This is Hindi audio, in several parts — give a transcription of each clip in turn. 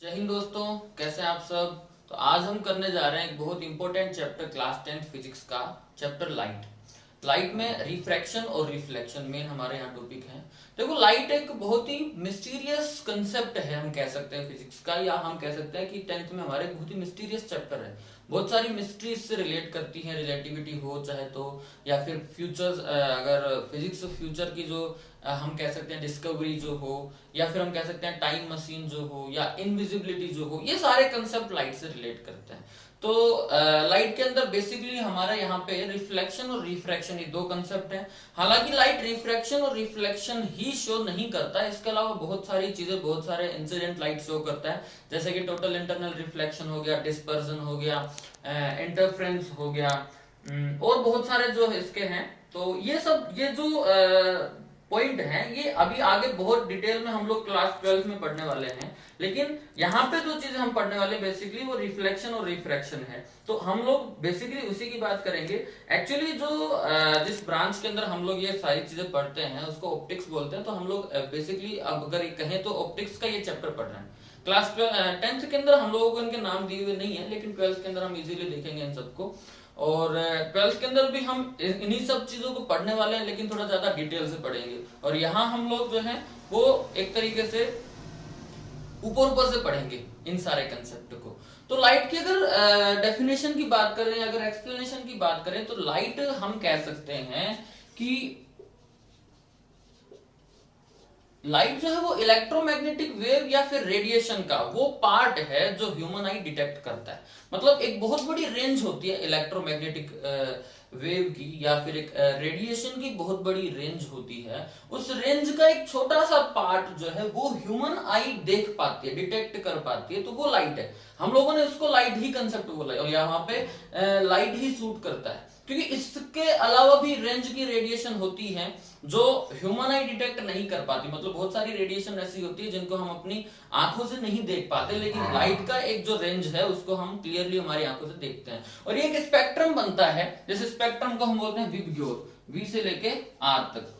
जय हिंद दोस्तों, कैसे हैं आप सब। तो आज हम करने जा रहे हैं एक बहुत important chapter class 10th physics का चैप्टर लाइट में रिफ्रैक्शन और रिफ्लेक्शन मेन हमारे यहाँ टॉपिक है। देखो, लाइट एक बहुत ही मिस्टीरियस कंसेप्ट है, हम कह सकते हैं फिजिक्स का, या हम कह सकते हैं कि 10th में हमारे बहुत ही मिस्टीरियस चैप्टर है। बहुत सारी मिस्ट्रीज से रिलेट करती है, रिलेटिविटी हो चाहे तो, या फिर फ्यूचर्स, अगर फिजिक्स फ्यूचर की जो हम कह सकते हैं डिस्कवरी जो हो, या फिर हम कह सकते हैं टाइम मशीन जो हो, या इनविजिबिलिटी जो हो, ये सारे कंसेप्ट लाइट से रिलेट करते हैं। तो लाइट के अंदर बेसिकली हमारा यहाँ पे रिफ्लेक्शन और रिफ्रैक्शन ये दो कंसेप्ट हैं। हालांकि लाइट रिफ्रैक्शन और रिफ्लेक्शन ही शो नहीं करता है, इसके अलावा बहुत सारी चीजें, बहुत सारे इंसिडेंट लाइट शो करता है, जैसे कि टोटल इंटरनल रिफ्लेक्शन हो गया, डिस्पर्जन हो गया, इंटरफ्रेंस हो गया, और बहुत सारे जो इसके हैं। तो ये जो पॉइंट है, ये अभी आगे बहुत डिटेल में हम लोग क्लास 12 में पढ़ने वाले हैं। लेकिन यहाँ पे जो चीज हम पढ़ने वाले बेसिकली वो रिफ्लेक्शन और रिफ्रैक्शन है। तो हम लोग बेसिकली उसी की बात करेंगे। एक्चुअली जो जिस ब्रांच के अंदर हम लोग ये सारी चीजें पढ़ते हैं उसको ऑप्टिक्स बोलते हैं। तो हम लोग बेसिकली अगर कहें तो ऑप्टिक्स का ये चैप्टर पढ़ रहे हैं। क्लास 10th के अंदर हम लोगों को इनके नाम दिए हुए नहीं है, लेकिन 12th के अंदर हम इजीली देखेंगे इन सबको। और 12th के अंदर भी हम इन्हीं सब चीजों को पढ़ने वाले हैं, लेकिन थोड़ा ज्यादा डिटेल से पढ़ेंगे। और यहाँ हम लोग जो है वो एक तरीके से ऊपर ऊपर से पढ़ेंगे इन सारे कंसेप्ट को। तो लाइट की अगर डेफिनेशन की बात करें, अगर एक्सप्लेनेशन की बात करें, तो लाइट हम कह सकते हैं कि लाइट जो है वो इलेक्ट्रोमैग्नेटिक वेव या फिर रेडिएशन का वो पार्ट है जो ह्यूमन आई डिटेक्ट करता है। मतलब एक बहुत बड़ी रेंज होती है इलेक्ट्रोमैग्नेटिक वेव की, या फिर एक रेडिएशन की बहुत बड़ी रेंज होती है। उस रेंज का एक छोटा सा पार्ट जो है वो ह्यूमन आई देख पाती है, डिटेक्ट कर पाती है, तो वो लाइट है। हम लोगों ने उसको लाइट ही कंसेप्ट बोला, और यहाँ पे लाइट ही सूट करता है, क्योंकि इसके अलावा भी रेंज की रेडिएशन होती है जो ह्यूमन आई डिटेक्ट नहीं कर पाती। मतलब बहुत सारी रेडिएशन ऐसी होती है जिनको हम अपनी आंखों से नहीं देख पाते, लेकिन लाइट का एक जो रेंज है उसको हम क्लियरली हमारी आंखों से देखते हैं। और ये एक स्पेक्ट्रम बनता है, जैसे स्पेक्ट्रम को हम बोलते हैं विबग्योर, वी से लेके आर तक।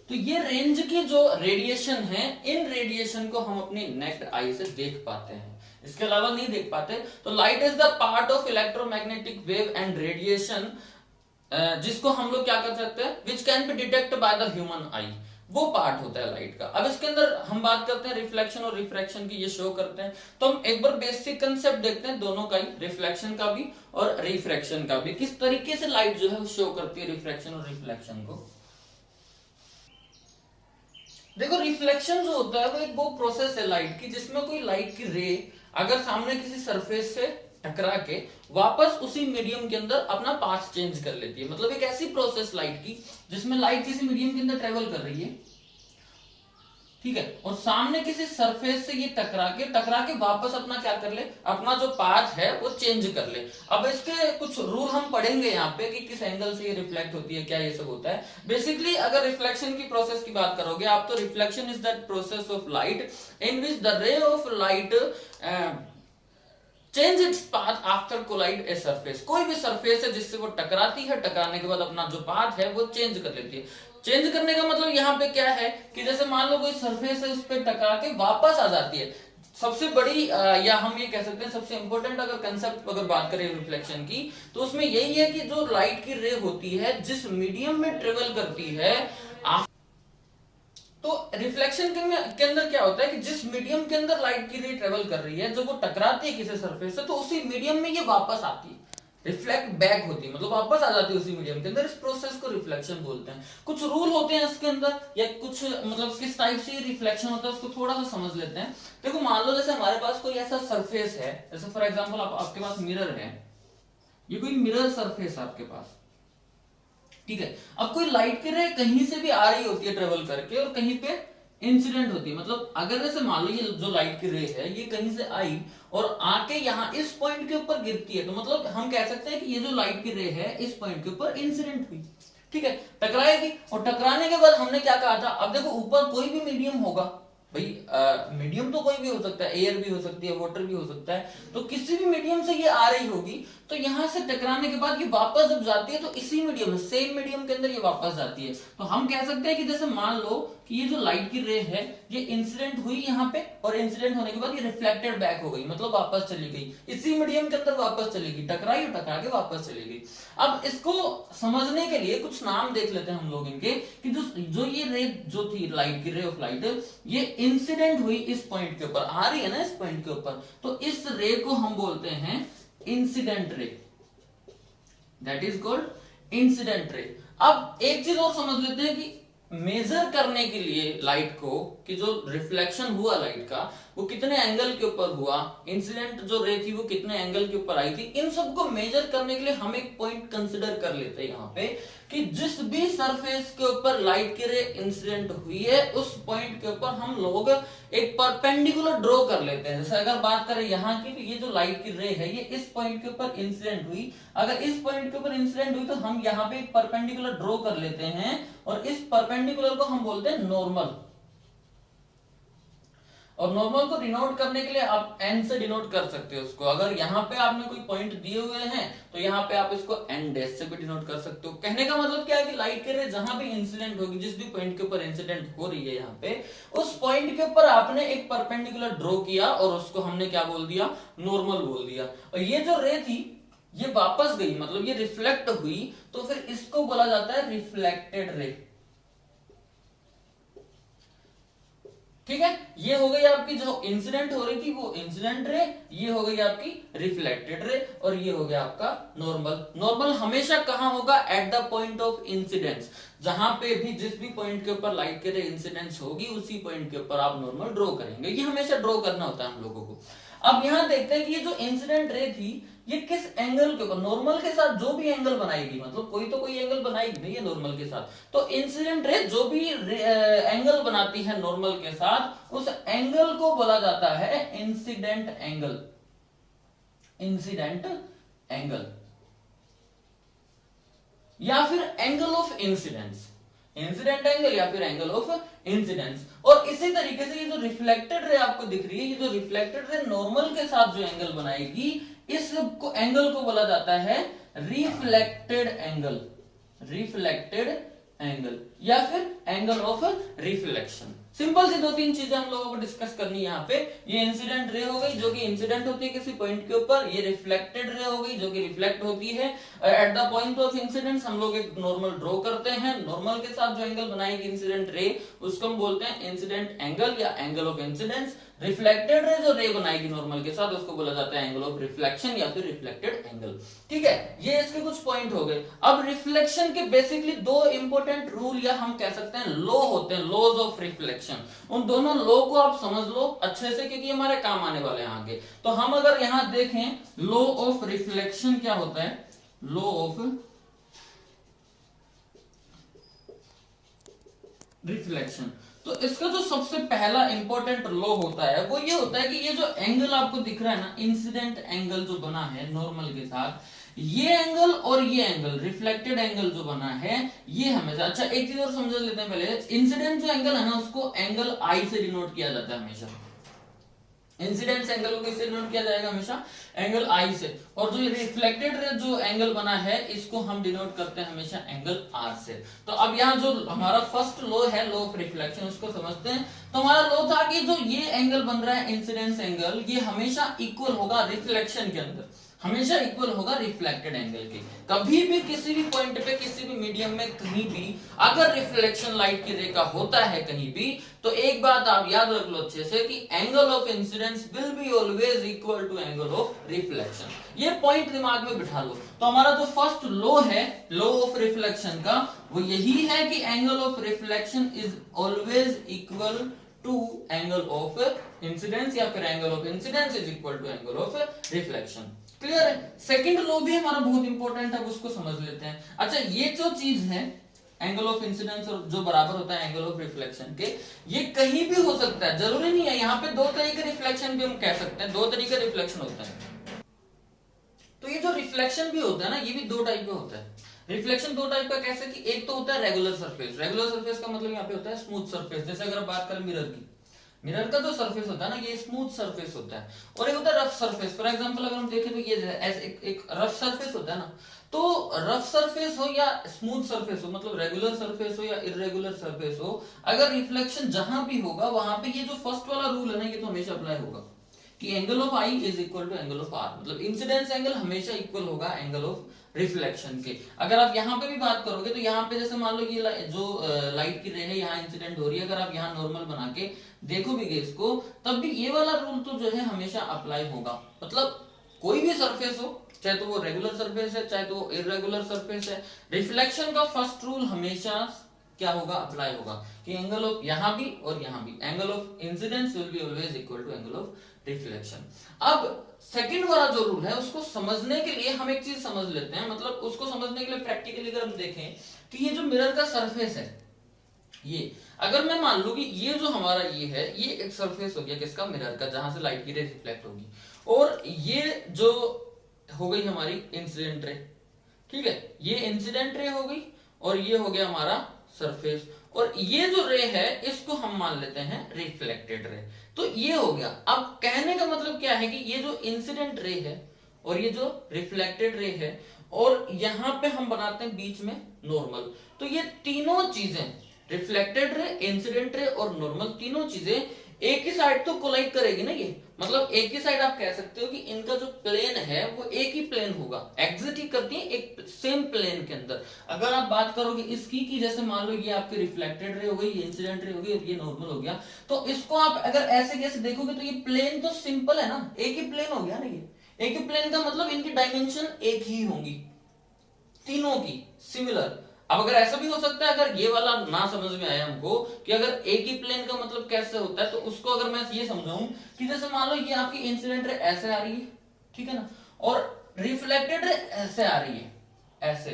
तो ये रेंज की जो रेडिएशन है, इन रेडिएशन को हम अपनी नेक्ड आई से देख पाते हैं, इसके अलावा नहीं देख पाते। तो light is the part of electromagnetic wave and radiation, जिसको हम लोग क्या कर सकते हैं, which can be detect by the human आई, वो पार्ट होता है लाइट का। अब इसके अंदर हम बात करते हैं रिफ्लेक्शन और रिफ्रैक्शन की, ये शो करते हैं। तो हम एक बार बेसिक कंसेप्ट देखते हैं दोनों का ही, रिफ्लेक्शन का भी और रिफ्रैक्शन का भी, किस तरीके से लाइट जो है वो शो करती है रिफ्लेक्शन और रिफ्लेक्शन को। देखो, रिफ्लेक्शन जो होता है वो प्रोसेस है लाइट की, जिसमें कोई लाइट की रे अगर सामने किसी सरफेस से टकरा के वापस उसी मीडियम के अंदर अपना पाथ चेंज कर लेती है। मतलब एक ऐसी प्रोसेस लाइट की जिसमें लाइट किसी मीडियम के अंदर ट्रेवल कर रही है, ठीक है, और सामने किसी सरफेस से ये टकरा के वापस अपना क्या कर ले, अपना जो पाथ है वो चेंज कर ले। अब इसके कुछ रूल हम पढ़ेंगे यहाँ पे कि किस एंगल से ये रिफ्लेक्ट होती है, क्या ये सब होता है। बेसिकली अगर रिफ्लेक्शन की प्रोसेस की बात करोगे आप, तो reflection is that process of light in which the ray of light change its path after collide a surface. कोई भी सरफेस है जिससे वो टकराती है, टकराने के बाद अपना जो पाथ है वो चेंज कर लेती है। चेंज करने का मतलब यहाँ पे क्या है कि जैसे मान लो कोई सरफेस है, उस पर टकरा के वापस आ जाती है। सबसे बड़ी या हम ये कह सकते हैं सबसे इंपॉर्टेंट अगर कंसेप्ट अगर बात करें रिफ्लेक्शन की, तो उसमें यही है कि जो लाइट की रे होती है जिस मीडियम में ट्रेवल करती है, तो रिफ्लेक्शन के अंदर क्या होता है कि जिस मीडियम के अंदर लाइट की रे ट्रेवल कर रही है, जब वो टकराती है किसी सरफेस से, तो उसी मीडियम में ये वापस आती है, रिफ्लेक्ट बैक होती है, मतलब वापस आ जाती है उसी मीडियम के अंदर। इस प्रोसेस को रिफ्लेक्शन बोलते हैं। कुछ रूल होते हैं इसके अंदर, या कुछ मतलब किस टाइप से रिफ्लेक्शन होता है उसको थोड़ा सा समझ लेते हैं। देखो, मान लो जैसे हमारे पास कोई ऐसा सरफेस है, जैसे फॉर एग्जाम्पल आपके पास मिरर है, ये कोई मिरर सरफेस है आपके पास, ठीक है। अब कोई लाइट की रे कहीं से भी आ रही होती है ट्रेवल करके, और कहीं पे इंसिडेंट होती है। मतलब अगर जैसे मान लो ये जो लाइट की रे है ये कहीं से आई और आके यहाँ इस पॉइंट के ऊपर गिरती है, तो मतलब हम कह सकते हैं कि ये जो लाइट की रे है इस पॉइंट के ऊपर इंसिडेंट हुई, ठीक है, टकराएगी। और टकराने के बाद हमने क्या कहा था, अब देखो ऊपर कोई भी मीडियम होगा भाई, मीडियम तो कोई भी हो सकता है, एयर भी हो सकती है, वाटर भी हो सकता है, तो किसी भी मीडियम से ये आ रही होगी, तो यहां से टकराने के बाद ये वापस जब जाती है तो इसी मीडियम, सेम मीडियम के अंदर ये वापस जाती है। तो हम कह सकते हैं कि जैसे मान लो कि ये जो लाइट की रे है ये इंसिडेंट हुई यहाँ पे और इंसिडेंट होने के बाद ये रिफ्लेक्टेड बैक हो गई, मतलब वापस चली गई, इसी मीडियम के अंदर वापस चली गई, टकराई और टकरा के वापस चली गई। अब इसको समझने के लिए कुछ नाम देख लेते हैं हम लोग इनके, कि जो ये रे जो थी लाइट की रे ऑफ लाइट, ये इंसिडेंट हुई इस पॉइंट के ऊपर, आ रही है ना इस पॉइंट के ऊपर, तो इस रे को हम बोलते हैं incident ray, that is called incident ray. अब एक चीज और समझ लेते हैं कि मेजर करने के लिए लाइट को, कि जो रिफ्लेक्शन हुआ लाइट का वो कितने एंगल के ऊपर हुआ, इंसिडेंट जो रे थी वो कितने एंगल के ऊपर आई थी, इन सबको मेजर करने के लिए हम एक पॉइंट कंसिडर कर लेते हैं यहाँ पे, कि जिस भी सरफेस के ऊपर लाइट की रे इंसिडेंट हुई है उस पॉइंट के ऊपर हम लोग एक परपेंडिकुलर ड्रॉ कर लेते हैं। जैसे अगर बात करें यहाँ की, ये जो लाइट की रे है ये इस पॉइंट के ऊपर इंसिडेंट हुई, अगर इस पॉइंट के ऊपर इंसिडेंट हुई तो हम यहाँ पे एक परपेंडिकुलर ड्रॉ कर लेते हैं और इस परपेंडिकुलर को हम बोलते हैं नॉर्मल। और नॉर्मल को डिनोट करने के लिए आप एन से डिनोट कर सकते हो उसको। अगर यहाँ पे आपने कोई पॉइंट दिए हुए हैं तो यहाँ पे आप इसको एन डैश से भी डिनोट कर सकते हो। कहने का मतलब क्या है कि लाइट के रे जहां भी इंसिडेंट होगी, जिस भी पॉइंट के ऊपर इंसिडेंट हो रही है यहाँ पे, उस पॉइंट के ऊपर आपने एक परपेंडिकुलर ड्रॉ किया और उसको हमने क्या बोल दिया, नॉर्मल बोल दिया। और ये जो रे थी ये वापस गई, मतलब ये रिफ्लेक्ट हुई, तो फिर इसको बोला जाता है रिफ्लेक्टेड रे। ठीक है, ये हो गई आपकी जो इंसिडेंट हो रही थी वो इंसिडेंट रे, ये हो गई आपकी रिफ्लेक्टेड रे, और ये हो गया आपका नॉर्मल। नॉर्मल हमेशा कहां होगा, at the point of incidence, जहां पे भी जिस भी पॉइंट के ऊपर लाइट के रे इंसिडेंस होगी उसी पॉइंट के ऊपर आप नॉर्मल ड्रॉ करेंगे। ये हमेशा ड्रॉ करना होता है हम लोगों को। अब यहां देखते हैं कि ये जो इंसिडेंट रे थी ये किस एंगल के ऊपर, नॉर्मल के साथ जो भी एंगल बनाएगी, मतलब कोई तो कोई एंगल बनाएगी नहीं है नॉर्मल के साथ, तो इंसिडेंट रे जो भी एंगल बनाती है नॉर्मल के साथ उस एंगल को बोला जाता है इंसिडेंट एंगल। इंसिडेंट एंगल या फिर angle of incidence, incident angle या फिर एंगल ऑफ इंसिडेंस। और इसी तरीके से ये जो रिफ्लेक्टेड रे आपको दिख रही है, ये जो रिफ्लेक्टेड रे नॉर्मल के साथ जो एंगल बनाएगी इस एंगल को बोला जाता है रिफ्लेक्टेड एंगल, रिफ्लेक्टेड एंगल या फिर एंगल ऑफ रिफ्लेक्शन। सिंपल सी दो तीन चीजें हम लोगों को डिस्कस करनी है यहाँ पे। ये इंसिडेंट रे हो गई जो कि इंसिडेंट होती है किसी पॉइंट के ऊपर, ये रिफ्लेक्टेड रे हो गई जो कि रिफ्लेक्ट होती है at the point of incidence. हम लोग एक नॉर्मल ड्रॉ करते हैं, नॉर्मल के साथ जो एंगल बनाएगी इंसिडेंट रे उसको हम बोलते हैं इंसिडेंट एंगल या angle of incidence. Reflected ray जो रे बनाएगी नॉर्मल के साथ उसको बोला जाता है एंगल ऑफ रिफ्लेक्शन या फिर रिफ्लेक्टेड एंगल। ठीक है, ये इसके कुछ पॉइंट हो गए। अब रिफ्लेक्शन के बेसिकली दो इंपॉर्टेंट रूल या हम कह सकते हैं लॉ होते हैं, लॉज ऑफ रिफ्लेक्शन। उन दोनों लॉ को आप समझ लो अच्छे से क्योंकि हमारे काम आने वाले हैं आगे। तो हम अगर यहां देखें लॉ ऑफ रिफ्लेक्शन क्या होता है, लॉ ऑफ रिफ्लेक्शन, तो इसका जो सबसे पहला इंपॉर्टेंट लॉ होता है वो ये होता है कि ये जो एंगल आपको दिख रहा है ना, इंसिडेंट एंगल जो बना है नॉर्मल के साथ, ये एंगल और ये एंगल रिफ्लेक्टेड एंगल जो बना है ये हमेशा, अच्छा एक चीज और समझ लेते हैं पहले, इंसिडेंट जो एंगल है ना उसको एंगल आई से डिनोट किया जाता है हमेशा। इंसिडेंस एंगल को किससे डिनोट किया जाएगा, हमेशा एंगल आई से। और जो रिफ्लेक्टेड जो एंगल बना है इसको हम डिनोट करते हैं हमेशा एंगल आर से। तो अब यहाँ जो हमारा फर्स्ट लॉ है, लॉ ऑफ रिफ्लेक्शन, उसको समझते हैं। तो हमारा लॉ था कि जो ये एंगल बन रहा है इंसिडेंस एंगल, ये हमेशा इक्वल होगा रिफ्लेक्शन के अंदर, हमेशा इक्वल होगा रिफ्लेक्टेड एंगल के। कभी भी किसी भी पॉइंट पे किसी भी मीडियम में कहीं भी अगर रिफ्लेक्शन लाइट की रे का होता है कहीं भी, तो एक बात आप याद रख लो अच्छे से कि angle of incidence will be always equal to angle of reflection. ये पॉइंट दिमाग में बिठा लो। तो हमारा जो फर्स्ट लॉ है लॉ ऑफ रिफ्लेक्शन का वो यही है कि angle of reflection is always equal to angle of incidence या फिर angle of incidence is equal to angle of reflection. Clear है। सेकंड लॉ भी हमारा बहुत इंपॉर्टेंट है, उसको समझ लेते हैं। अच्छा ये जो चीज है एंगल ऑफ इंसिडेंस और जो बराबर होता है एंगल ऑफ रिफ्लेक्शन के, ये कहीं भी हो सकता है, जरूरी नहीं है। यहाँ पे दो तरीके रिफ्लेक्शन भी हम कह सकते हैं, दो तरीके रिफ्लेक्शन होता है। तो ये जो रिफ्लेक्शन भी होता है ना, ये भी दो टाइप का होता है। रिफ्लेक्शन दो टाइप का कैसे कि एक तो होता है रेगुलर सरफेस। रेगुलर सरफेस का मतलब यहाँ पे होता है स्मूथ सरफेस। जैसे अगर बात करें मिरर की, मिरर का जो सरफेस होता है ना, ये स्मूथ सरफेस होता है, और एक होता है रफ सरफेस। फॉर एग्जांपल अगर हम देखें तो ये ऐसे एक रफ सरफेस होता है ना, तो रफ सरफेस हो या स्मूथ सरफेस हो, मतलब रेगुलर सरफेस हो या इरेगुलर सरफेस हो, अगर रिफ्लेक्शन जहां भी होगा वहां पे ये जो फर्स्ट वाला रूल है ना, ये तो हमेशा अप्लाई होगा कि angle of I is equal to angle of R, मतलब इंसिडेंस एंगल हमेशा इक्वल होगा एंगल ऑफ रिफ्लेक्शन के। अगर आप यहाँ पे भी बात करोगे तो यहाँ पे जैसे मान लो ये जो लाइट की रे है यहाँ इंसिडेंट हो रही है, अगर आप यहाँ नॉर्मल बना के देखोगे इसको, तब भी ये वाला रूल तो जो है हमेशा अप्लाई होगा। मतलब कोई भी सरफेस हो, चाहे तो वो रेगुलर सरफेस है चाहे तो वो इरेगुलर सरफेस है, रिफ्लेक्शन का फर्स्ट रूल हमेशा क्या होगा, अप्लाई होगा कि एंगल ऑफ यहाँ भी और यहाँ भी, angle of incidence will be always equal to angle of reflection. अब सेकंड वाला जो रूल है उसको समझने के लिए हम एक चीज समझ लेते हैं, मतलब उसको समझने के लिए प्रैक्टिकली अगर हम देखें कि ये जो मिरर का सरफेस है, ये अगर मैं मान लूं कि ये जो हमारा ये है, ये एक सरफेस हो गया किसका, मिरर का, जहां से लाइट की रे रिफ्लेक्ट होगी, और ये जो हो गई हमारी इंसिडेंट रे, ठीक है, ये इंसिडेंट रे हो गई, और ये हो गया हमारा सरफेस, और ये जो रे है इसको हम मान लेते हैं रिफ्लेक्टेड रे। तो ये हो गया। अब कहने का मतलब क्या है कि ये जो इंसिडेंट रे है और ये जो रिफ्लेक्टेड रे है, और यहां पे हम बनाते हैं बीच में नॉर्मल, तो ये तीनों चीजें, रिफ्लेक्टेड रे, इंसिडेंट रे और नॉर्मल, तीनों चीजें एक ही साइड तो कोलाइड करेगी ना ये, मतलब एक ही साइड आप कह सकते हो कि इनका जो प्लेन है वो एक ही प्लेन होगा, एग्जिट ही करती है एक सेम प्लेन के अंदर। अगर आप बात करोगे इसकी कि जैसे मान लो ये आपके रिफ्लेक्टेड रे हो गई, ये इंसिडेंट रे हो गई और ये नॉर्मल हो गया, तो इसको आप अगर ऐसे कैसे देखोगे तो ये प्लेन तो सिंपल है ना, एक ही प्लेन हो गया ना, ये एक ही प्लेन का मतलब इनकी डायमेंशन एक ही होंगी, तीनों की सिमिलर। अब अगर ऐसा भी हो सकता है, अगर ये वाला ना समझ में आया हमको कि अगर एक ही प्लेन का मतलब कैसे होता है, तो उसको अगर मैं ये समझाऊं कि जैसे मान लो ये आपकी इंसिडेंट रे ऐसे आ रही है, ठीक है ना, और रिफ्लेक्टेड रे ऐसे आ रही है, ऐसे,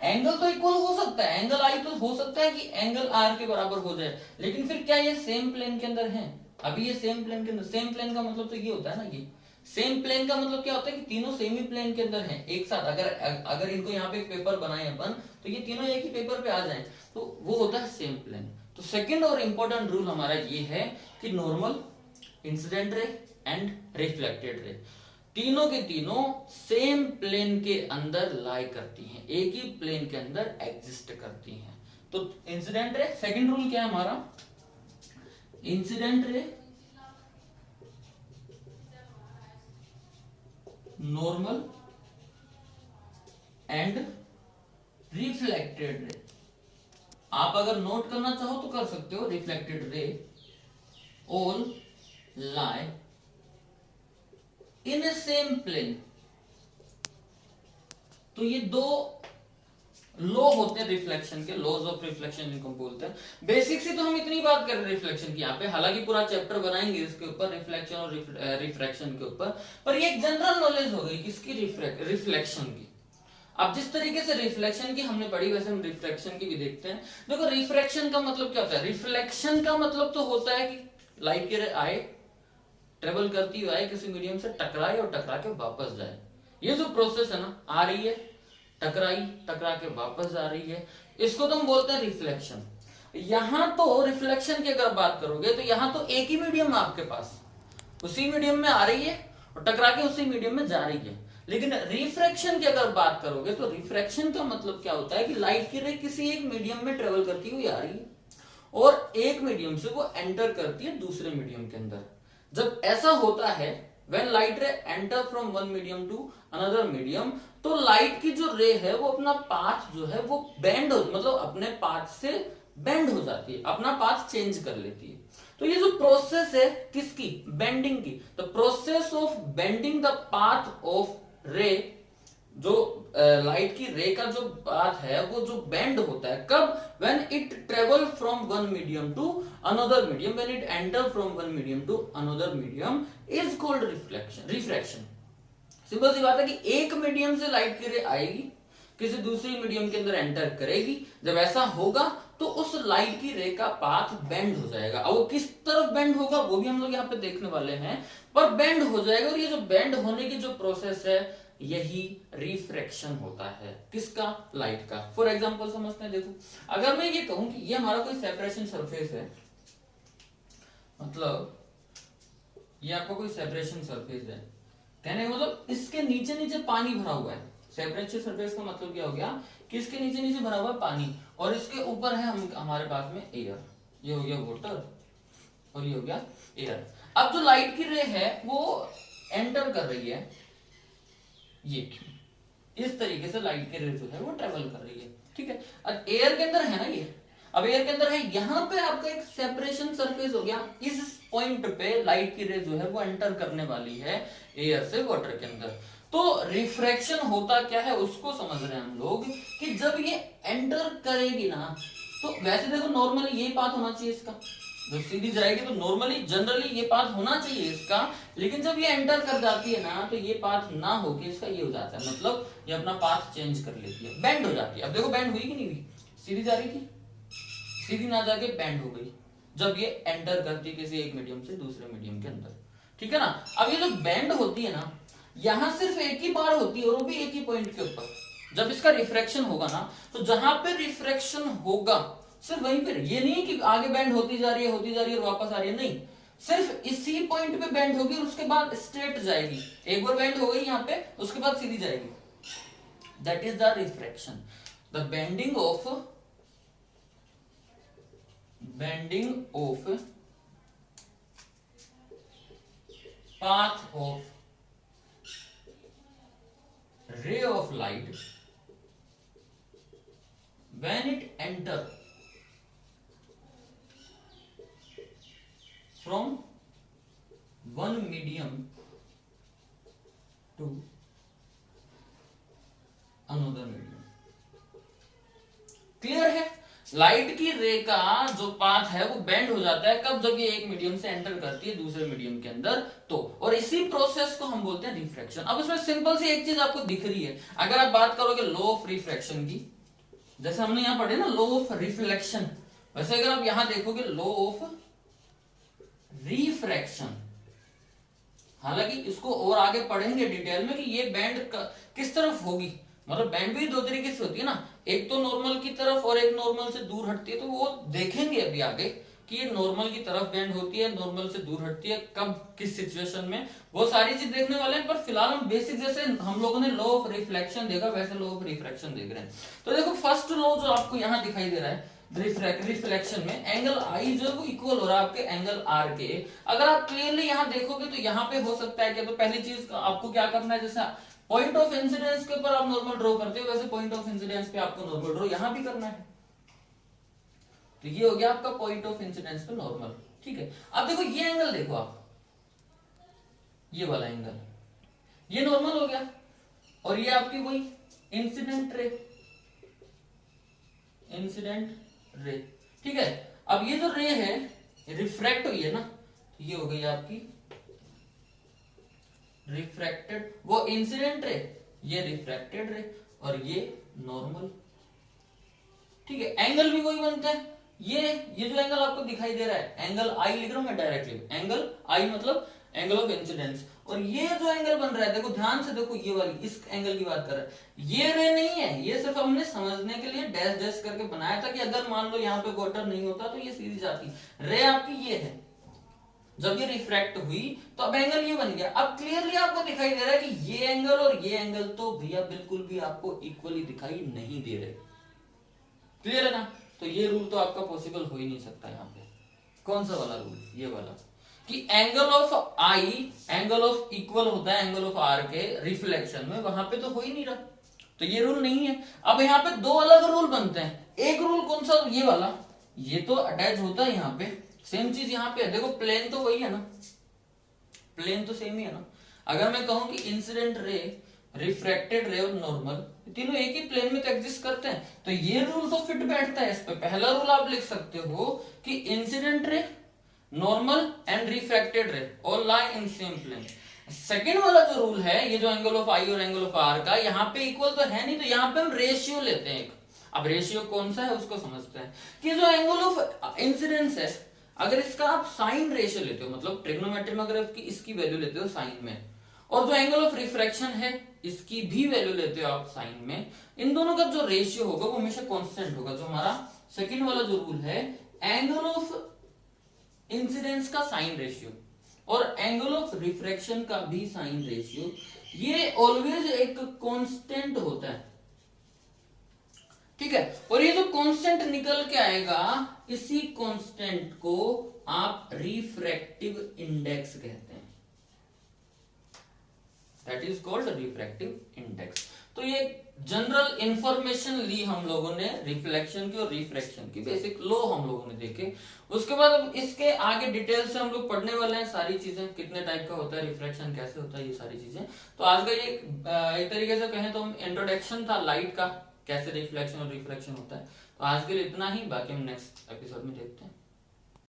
एंगल तो इक्वल हो सकता है, एंगल आई तो हो सकता है कि एंगल आर के बराबर हो जाए, लेकिन फिर क्या ये सेम प्लेन के अंदर है? अभी ये सेम प्लेन के अंदर, सेम प्लेन का मतलब तो ये होता है ना, ये सेम प्लेन का मतलब क्या होता है कि तीनों सेम ही प्लेन के अंदर हैं एक साथ। अगर अगर इनको यहाँ पे एक पेपर बनाए अपन, तो ये तीनों एक ही पेपर पे आ जाएं, तो वो होता है सेम प्लेन। तो सेकंड और इंपॉर्टेंट रूल हमारा ये है कि normal, incident ray and reflected ray, तीनों के तीनों सेम प्लेन के अंदर लाई करती हैं, एक ही प्लेन के अंदर एग्जिस्ट करती हैं। तो इंसिडेंट रे, सेकंड रूल क्या है हमारा, incident ray, normal and reflected ray. आप अगर नोट करना चाहो तो कर सकते हो, रिफ्लेक्टेड रे ऑल लाई इन ए सेम प्लेन। तो ये दो लॉ होते हैं रिफ्लेक्शन के, लॉज ऑफ रिफ्लेक्शन इनको बोलते हैं। बेसिक से तो हम इतनी बात कर रहे हैं रिफ्लेक्शन की यहाँ पे, हालांकि पूरा चैप्टर बनाएंगे इसके ऊपर, रिफ्लेक्शन और रिफ्रैक्शन के ऊपर, पर ये एक जनरल नॉलेज हो गई किसकी, रिफ्लेक्शन की। अब जिस तरीके से रिफ्लेक्शन की हमने पढ़ी, वैसे हम रिफ्रैक्शन की भी देखते हैं। देखो रिफ्रैक्शन का मतलब क्या होता है, रिफ्लेक्शन का मतलब तो होता है कि लाइट की रे आए, ट्रेवल करती हुई आए, किसी मीडियम से टकराए और टकरा के वापस जाए, ये जो प्रोसेस है ना, आ रही है, टकराई, टकरा के वापस आ रही है, इसको तो हम बोलते हैं रिफ्लेक्शन। यहां तो रिफ्लेक्शन की अगर बात करोगे तो यहां तो एक ही मीडियम है आपके पास, उसी मीडियम में आ रही है और टकरा के उसी मीडियम में जा रही है। लेकिन रिफ्रैक्शन की अगर बात करोगे तो रिफ्रैक्शन का मतलब क्या होता है कि लाइट की रे किसी एक मीडियम में ट्रेवल करती हुई आ रही है और एक मीडियम से वो एंटर करती है दूसरे मीडियम के अंदर। जब ऐसा होता है, when light ray enter from one medium to another medium, तो लाइट की जो रे है वो अपना पाथ जो है वो बेंड हो, मतलब अपने पाथ से बेंड हो जाती है, अपना पाथ चेंज कर लेती है। तो ये जो प्रोसेस है किसकी, बेंडिंग की, the process of bending the path of रे, जो लाइट की रे का जो पाथ है वो जो बेंड होता है, कब, when it travel from one medium to another medium, when it enter from one medium to another medium is called refraction. Simple सी बात है कि एक मीडियम से लाइट की रे आएगी, किसी दूसरी मीडियम के अंदर एंटर करेगी, जब ऐसा होगा तो उस लाइट की रे का पाथ बेंड हो जाएगा। अब वो किस तरफ बेंड होगा वो भी हम लोग यहाँ पे देखने वाले हैं, पर बेंड हो जाएगा, और ये जो बेंड होने की जो प्रोसेस है यही रिफ्रैक्शन होता है, किसका, लाइट का। फॉर एग्जांपल समझते हैं, देखो अगर मैं ये कहूं कि ये हमारा कोई सेपरेशन सरफेस है, मतलब ये आपका कोई सेपरेशन सरफेस है, कहने का मतलब इसके नीचे नीचे पानी भरा हुआ है। सेपरेशन सरफेस का मतलब क्या हो गया कि इसके नीचे नीचे भरा हुआ है पानी और इसके ऊपर है हमारे पास में एयर। ये हो गया वाटर और ये हो गया एयर। अब जो लाइट की रे है वो एंटर कर रही है, ये इस तरीके से लाइट की रे जो है वो ट्रेवल कर रही है, ठीक है। अब एयर के अंदर है ना ये, अब एयर के अंदर है, यहां पे आपका एक सेपरेशन सरफेस हो गया। इस पॉइंट पे लाइट की रे जो है वो एंटर करने वाली है एयर से वाटर के अंदर। तो रिफ्रैक्शन होता क्या है उसको समझ रहे हैं हम लोग कि जब ये एंटर करेगी ना, तो वैसे देखो नॉर्मली ये पाथ होना चाहिए इसका, जब सीधी जाएगी तो नॉर्मली जनरली ये पाथ होना चाहिए इसका, लेकिन जब ये एंटर कर जाती है ना तो ये पाथ ना होके इसका ये हो जाता है, मतलब ये अपना पाथ चेंज कर लेती है, बेंड हो जाती है। अब देखो बेंड हुई कि नहीं हुई, सीधी जा रही थी, सीधी ना जाके बेंड हो गई जब ये एंटर करती किसी एक मीडियम से दूसरे मीडियम के अंदर, ठीक है ना। अब ये जो बेंड होती है ना, यहां सिर्फ एक ही बार होती है और वो भी एक ही पॉइंट के ऊपर। जब इसका रिफ्रैक्शन होगा ना, तो जहां पे रिफ्रैक्शन होगा सिर्फ वहीं पे, ये नहीं कि आगे बेंड होती जा रही है और वापस आ रही है, नहीं, सिर्फ इसी पॉइंट पे बेंड होगी और उसके बाद स्ट्रेट जाएगी। एक बार बेंड हो गई यहाँ पे, उसके बाद सीधी जाएगी। That is the refraction, the bending of path of ray of light when it enter from one medium to another medium। Clear है। लाइट की रे का जो पाथ है वो बेंड हो जाता है कब, जब ये एक मीडियम से एंटर करती है दूसरे मीडियम के अंदर, तो और इसी प्रोसेस को हम बोलते हैं रिफ्रैक्शन। अब इसमें सिंपल सी एक चीज आपको दिख रही है, अगर आप बात करोगे लॉ ऑफ रिफ्रैक्शन की, जैसे हमने यहां पढ़े ना लॉ ऑफ रिफ्लेक्शन, वैसे अगर आप यहां देखोगे लॉ ऑफ रिफ्रैक्शन, हालांकि इसको और आगे पढ़ेंगे डिटेल में कि ये बैंड किस तरफ होगी, मतलब बैंड भी दो तरीके से होती है ना, एक तो नॉर्मल की तरफ और एक नॉर्मल से दूर हटती है, तो वो देखेंगे अभी आगे कि ये नॉर्मल की तरफ बैंड होती है, नॉर्मल से दूर हटती है, कब किस सिचुएशन में, वो सारी चीज देखने वाले हैं। पर फिलहाल हम बेसिक जैसे हम लोगों ने लॉ ऑफ रिफ्लेक्शन देखा वैसे लॉ ऑफ रिफ्रैक्शन देख रहे हैं। तो देखो फर्स्ट लॉ जो आपको यहाँ दिखाई दे रहा है रिफ्लेक्शन में, एंगल आई जो है वो इक्वल हो रहा है आपके एंगल आर के। अगर आप क्लियरली यहाँ देखोगे तो यहाँ पे हो सकता है कि तो पहली चीज आपको क्या करना है, जैसे पॉइंट ऑफ इंसिडेंस के ऊपर आप नॉर्मल ड्रॉ करते हो वैसे पॉइंट ऑफ इंसिडेंस पे आपको नॉर्मल ड्रॉ यहां भी करना है। तो ये हो गया आपका पॉइंट ऑफ इंसिडेंस पे नॉर्मल, ठीक है। अब देखो ये एंगल देखो आप, ये वाला एंगल ये नॉर्मल हो गया और ये आपकी वही इंसिडेंट रे, ठीक है। अब ये जो रे है रिफ्रैक्ट हुई है ना, ये हो गई आपकी रिफ्रैक्टेड, वो इंसिडेंट रे, ये रिफ्रैक्टेड रे और ये नॉर्मल, ठीक है। एंगल भी वही बनता है, ये जो एंगल आपको दिखाई दे रहा है एंगल आई लिख रहा हूं मैं डायरेक्टली, एंगल आई मतलब एंगल ऑफ इंसिडेंस, और ये जो एंगल बन रहा है देखो ध्यान से देखो, ये वाली इस एंगल की बात कर रहा है, ये रे नहीं है, ये सिर्फ हमने समझने के लिए डैश डैश करके बनाया था कि अगर मान लो यहाँ पे वाटर नहीं होता तो ये सीधी जाती, रे आपकी ये है, जब ये रिफ्रैक्ट हुई तो अब एंगल ये बन गया। अब क्लियरली आपको दिखाई दे रहा है कि ये एंगल और ये एंगल तो भैया बिल्कुल भी आपको इक्वली दिखाई नहीं दे रहे, क्लियर है ना। तो ये रूल तो आपका पॉसिबल हो ही नहीं सकता यहाँ पे। कौन सा वाला रूल, ये वाला, कि angle of I angle of equal होता है एंगल ऑफ आर के रिफ्लेक्शन में, वहां पे तो हो ही नहीं रहा, तो ये रूल नहीं है। अब यहाँ पे दो अलग रूल बनते हैं, एक रूल कौन सा, ये वाला, ये तो अटैच होता है यहाँ पे, सेम चीज यहाँ पे है, देखो प्लेन तो वही है ना, प्लेन तो सेम ही है ना। अगर मैं कहूं कि इंसिडेंट रे, रिफ्रैक्टेड रे और नॉर्मल तीनों एक ही प्लेन में तो एग्जिस्ट करते हैं, तो ये रूल तो फिट बैठता है इस पे। पहला रूल आप लिख सकते हो कि incident ray, normal and refracted ray all lie in same plane. Second वाला जो रूल है, ये जो एंगल ऑफ आई और एंगल ऑफ आर का, यहाँ पे इक्वल तो है नहीं, तो यहाँ पे हम रेशियो लेते हैं एक। अब रेशियो कौन सा है उसको समझते हैं कि जो एंगल ऑफ इंसिडेंस है, अगर इसका आप साइन रेशियो लेते हो, मतलब ट्रिग्नोमेट्री में अगर इसकी वैल्यू लेते हो साइन में, और जो एंगल ऑफ रिफ्रैक्शन है इसकी भी वैल्यू लेते हो आप साइन में, इन दोनों का जो रेशियो होगा वो हमेशा कांस्टेंट होगा। जो हमारा सेकंड वाला जो रूल है, एंगल ऑफ इंसिडेंस का साइन रेशियो और एंगल ऑफ रिफ्रैक्शन का भी साइन रेशियो, ये ऑलवेज एक कांस्टेंट होता है, ठीक है। और ये जो कांस्टेंट निकल के आएगा, इसी कांस्टेंट को आप रिफ्रैक्टिव इंडेक्स कहते हैं, that is called refractive index. तो ये जनरल इंफॉर्मेशन ली हम लोगों ने रिफ्लेक्शन की और रिफ्रैक्शन की, बेसिक लॉ हम लोगों ने देखे। उसके बाद अब इसके आगे डिटेल से हम लोग पढ़ने वाले हैं सारी चीजें, कितने टाइप का होता है रिफ्लेक्शन, कैसे होता है, ये सारी चीजें। तो आज का ये एक तरीके से कहें तो इंट्रोडक्शन था लाइट का, कैसे रिफ्लेक्शन और रिफ्रैक्शन होता है। तो आज के लिए इतना ही, बाकी हम नेक्स्ट एपिसोड में देखते हैं।